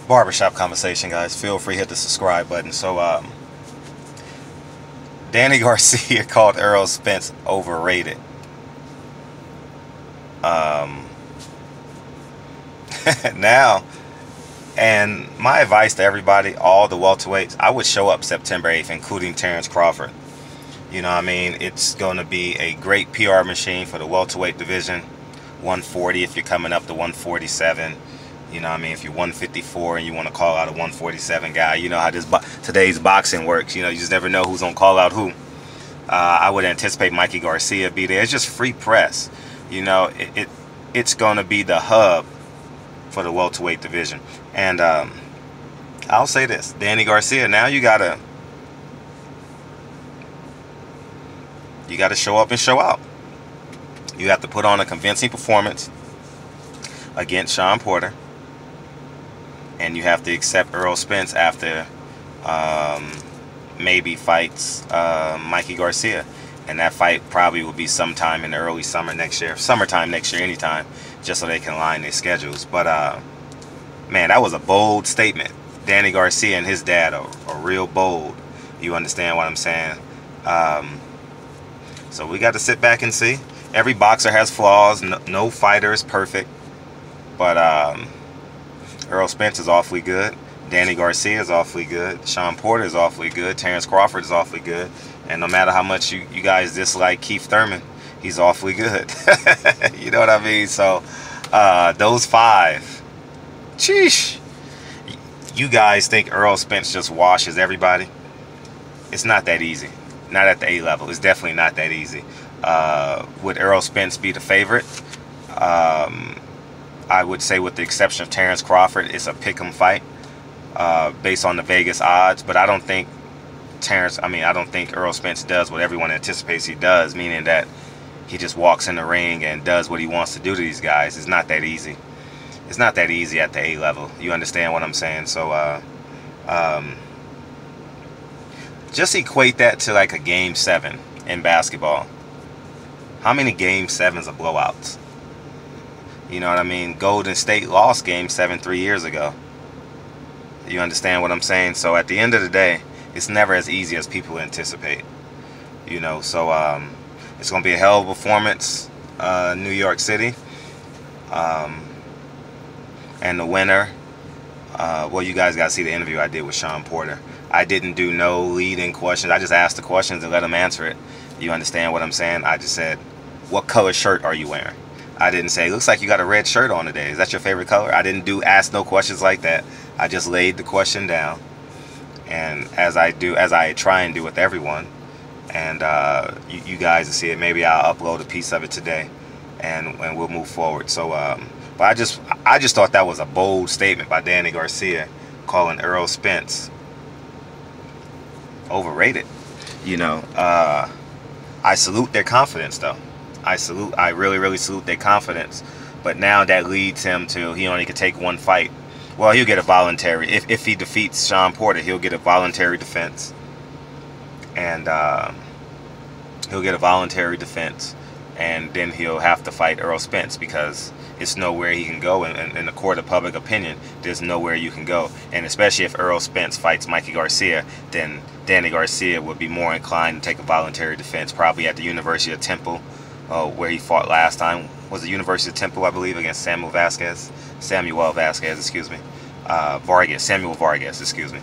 barbershop conversation, guys. Feel free to hit the subscribe button. So, Danny Garcia called Errol Spence overrated. Um, now, and my advice to everybody, all the welterweights, I would show up September 8th, including Terrence Crawford. You know what I mean? It's going to be a great PR machine for the welterweight division. 140 if you're coming up to 147. You know what I mean? If you're 154 and you want to call out a 147 guy, you know how today's boxing works. You know, you just never know who's going to call out who. I would anticipate Mikey Garcia be there. It's just free press. You know, it's going to be the hub for the welterweight division. And I'll say this. Danny Garcia, now you got to show up and show out. You have to put on a convincing performance against Shawn Porter. And you have to accept Errol Spence after maybe fights Mikey Garcia. And that fight probably will be sometime in the early summer next year. Summertime next year, anytime. Just so they can line their schedules. But, man, that was a bold statement. Danny Garcia and his dad are real bold. You understand what I'm saying? So we got to sit back and see. Every boxer has flaws. No fighter is perfect. But Errol Spence is awfully good. Danny Garcia is awfully good. Shawn Porter is awfully good. Terrence Crawford is awfully good. And no matter how much you guys dislike Keith Thurman, he's awfully good. You know what I mean? So those five. Sheesh. You guys think Errol Spence just washes everybody? It's not that easy. Not at the A level. It's definitely not that easy. Would Errol Spence be the favorite? I would say with the exception of Terrence Crawford, it's a pick'em fight based on the Vegas odds. But I don't think I don't think Errol Spence does what everyone anticipates he does, meaning that he just walks in the ring and does what he wants to do to these guys. It's not that easy. It's not that easy at the A level. You understand what I'm saying? So just equate that to like a game 7 in basketball. How many game 7s are blowouts? You know what I mean? Golden State lost game 7 3 years ago. You understand what I'm saying? So at the end of the day, it's never as easy as people anticipate. You know, so it's going to be a hell of a performance, New York City. And the winner, well, you guys got to see the interview I did with Shawn Porter. I didn't do no lead-in questions. I just asked the questions and let him answer it. You understand what I'm saying? I just said, what color shirt are you wearing? I didn't say, looks like you got a red shirt on today. Is that your favorite color? I didn't ask no questions like that. I just laid the question down. And as I try and do with everyone. And you guys will see it. Maybe I'll upload a piece of it today. And we'll move forward. So, but I just thought that was a bold statement by Danny Garcia calling Errol Spence overrated. You know, I salute their confidence, though. I really, really salute their confidence. But now that leads him to, he only could take one fight. Well, he'll get a voluntary. If he defeats Shawn Porter, he'll get a voluntary defense. And he'll get a voluntary defense. And then he'll have to fight Errol Spence because it's nowhere he can go. In the court of public opinion, there's nowhere you can go. And especially if Errol Spence fights Mikey Garcia, then Danny Garcia would be more inclined to take a voluntary defense, probably at the University of Temple, where he fought last time. Was it University of Temple, I believe, against Samuel Vasquez, excuse me. Samuel Vargas, excuse me.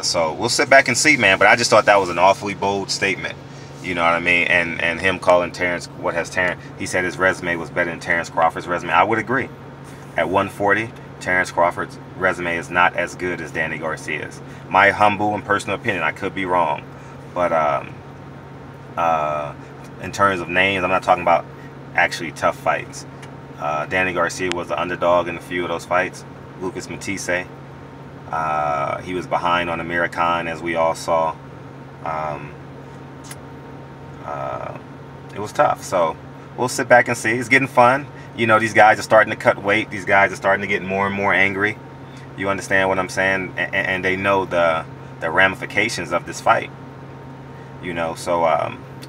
So we'll sit back and see, man. But I just thought that was an awfully bold statement. You know what I mean? And him calling Terrence, he said his resume was better than Terrence Crawford's resume. I would agree. At 140, Terrence Crawford's resume is not as good as Danny Garcia's. My humble and personal opinion, I could be wrong. But in terms of names, I'm not talking about actually tough fights. Danny Garcia was the underdog in a few of those fights. Lucas Matisse. He was behind on Amir Khan, as we all saw. It was tough. So we'll sit back and see. It's getting fun. You know, these guys are starting to cut weight. These guys are starting to get more and more angry. You understand what I'm saying? And they know the ramifications of this fight. You know, so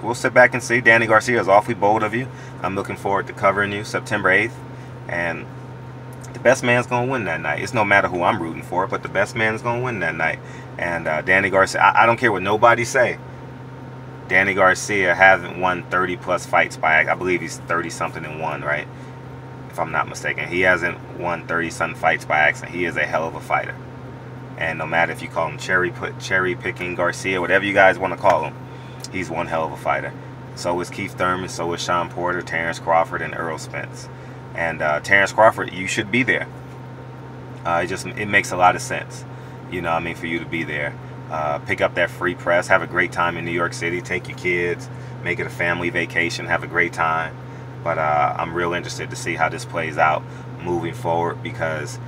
we'll sit back and see. Danny Garcia is awfully bold of you. I'm looking forward to covering you September 8th. And the the best man's going to win that night. It's no matter who I'm rooting for, but the best man's going to win that night. And Danny Garcia, I don't care what nobody say. Danny Garcia hasn't won 30-plus fights by, I believe he's 30-something and one, right? If I'm not mistaken. He hasn't won 30-something fights by accident. He is a hell of a fighter. And no matter if you call him cherry-picking Garcia, whatever you guys want to call him, he's one hell of a fighter. So is Keith Thurman, so is Sean Porter, Terrence Crawford, and Errol Spence. And Terrence Crawford, you should be there. It makes a lot of sense, you know what I mean, for you to be there. Pick up that free press, have a great time in New York City, take your kids, make it a family vacation, have a great time. But I'm real interested to see how this plays out moving forward, because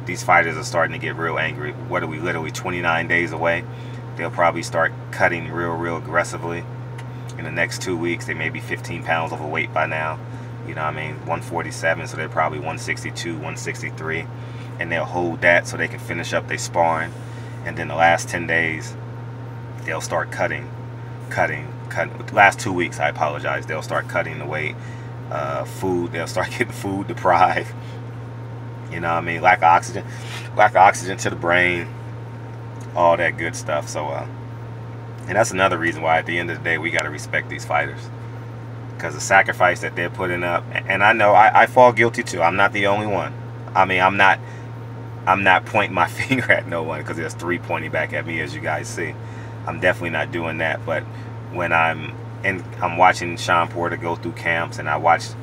these fighters are starting to get real angry. What are we, literally 29 days away? They'll probably start cutting real aggressively in the next 2 weeks. They may be 15 pounds overweight by now. You know what I mean? 147, so they're probably 162, 163. And they'll hold that so they can finish up their sparring. And then the last 10 days, they'll start cutting. Last 2 weeks, I apologize. They'll start cutting the weight. Food, they'll start getting food deprived. You know what I mean? Lack of oxygen to the brain. All that good stuff. So, and that's another reason why at the end of the day, we got to respect these fighters. Because the sacrifice that they're putting up, and I know I fall guilty too. I'm not the only one. I mean, I'm not pointing my finger at no one, because there's 3 pointing back at me, as you guys see. I'm definitely not doing that. But when I'm watching Sean Porter go through camps, and I watched,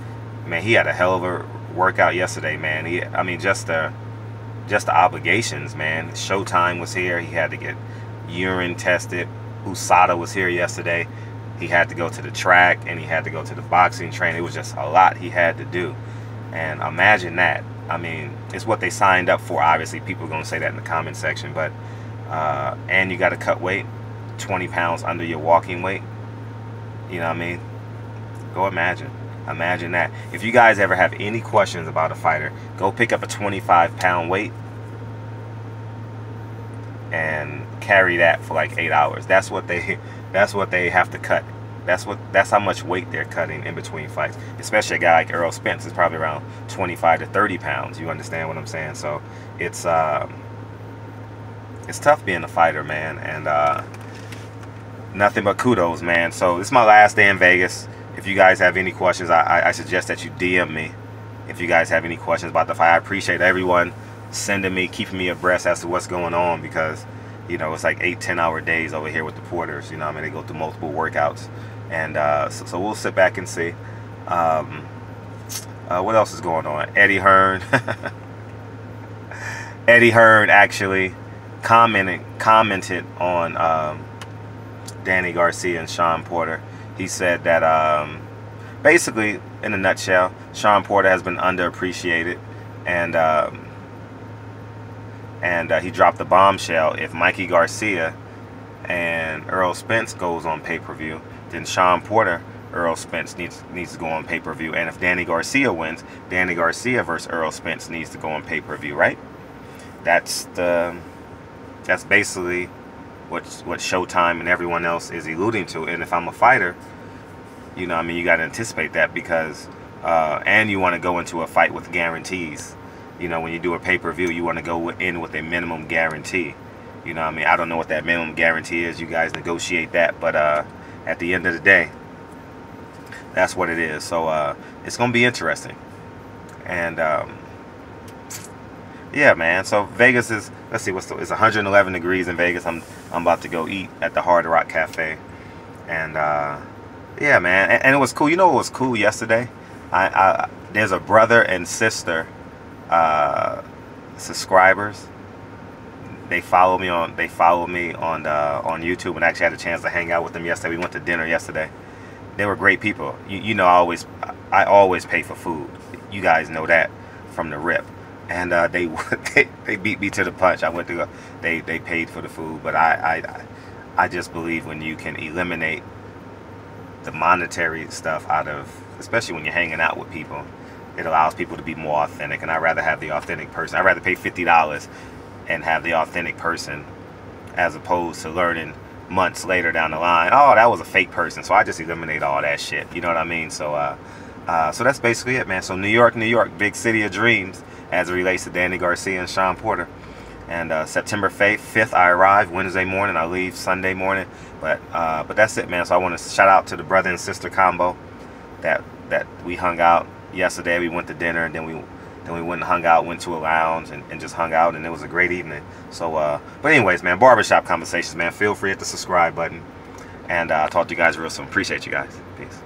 man, he had a hell of a workout yesterday, man. I mean, just the obligations, man. Showtime was here. He had to get urine tested. USADA was here yesterday. He had to go to the track, and he had to go to the boxing training. It was just a lot he had to do. And imagine that. I mean, it's what they signed up for. Obviously, people are going to say that in the comment section. But and you got to cut weight, 20 pounds under your walking weight. You know what I mean? Go imagine. Imagine that. If you guys ever have any questions about a fighter, go pick up a 25-pound weight and carry that for like 8 hours. That's what they have to cut. That's how much weight they're cutting in between fights. Especially a guy like Errol Spence is probably around 25 to 30 pounds. You understand what I'm saying? So it's tough being a fighter, man. And nothing but kudos, man. So this is my last day in Vegas. If you guys have any questions, I suggest that you DM me. If you guys have any questions about the fight, I appreciate everyone sending me, keeping me abreast as to what's going on, because, you know, it's like 8-10 hour days over here with the Porters. You know, I mean, they go through multiple workouts, and so we'll sit back and see. What else is going on? Eddie Hearn. Eddie Hearn actually commented on Danny Garcia and Sean Porter. He said that basically, in a nutshell, Sean Porter has been underappreciated, and he dropped the bombshell. If Mikey Garcia and Errol Spence goes on pay-per-view, then Sean Porter, Errol Spence needs to go on pay-per-view. And if Danny Garcia wins, Danny Garcia versus Errol Spence needs to go on pay-per-view, right? That's basically what Showtime and everyone else is alluding to. And if I'm a fighter, you know, I mean, you got to anticipate that, because and you want to go into a fight with guarantees. You know, when you do a pay-per-view, you want to go in with a minimum guarantee. You know what I mean? I don't know what that minimum guarantee is. You guys negotiate that. But at the end of the day, that's what it is. So it's going to be interesting. And yeah, man. So Vegas is, let's see, it's 111 degrees in Vegas. I'm about to go eat at the Hard Rock Cafe. And yeah, man. And it was cool. You know what was cool yesterday? There's a brother and sister subscribers. They follow me on YouTube, and actually had a chance to hang out with them yesterday. We went to dinner yesterday. They were great people. You know, I always pay for food. You guys know that from the rip. And they beat me to the punch. I went to go. They paid for the food, but I just believe when you can eliminate the monetary stuff out of, especially when you're hanging out with people, it allows people to be more authentic. And I'd rather have the authentic person. I'd rather pay $50 and have the authentic person, as opposed to learning months later down the line, oh, that was a fake person. So I just eliminate all that shit. You know what I mean? So So that's basically it, man. So New York, New York, big city of dreams as it relates to Danny Garcia and Sean Porter. And September 5th, I arrive Wednesday morning. I leave Sunday morning. But that's it, man. So I want to shout out to the brother and sister combo that we hung out yesterday. We went to dinner, and then we went and hung out, went to a lounge, and just hung out, and it was a great evening. So, but anyways, man, barbershop conversations, man. Feel free to hit the subscribe button, and I'll talk to you guys real soon. Appreciate you guys. Peace.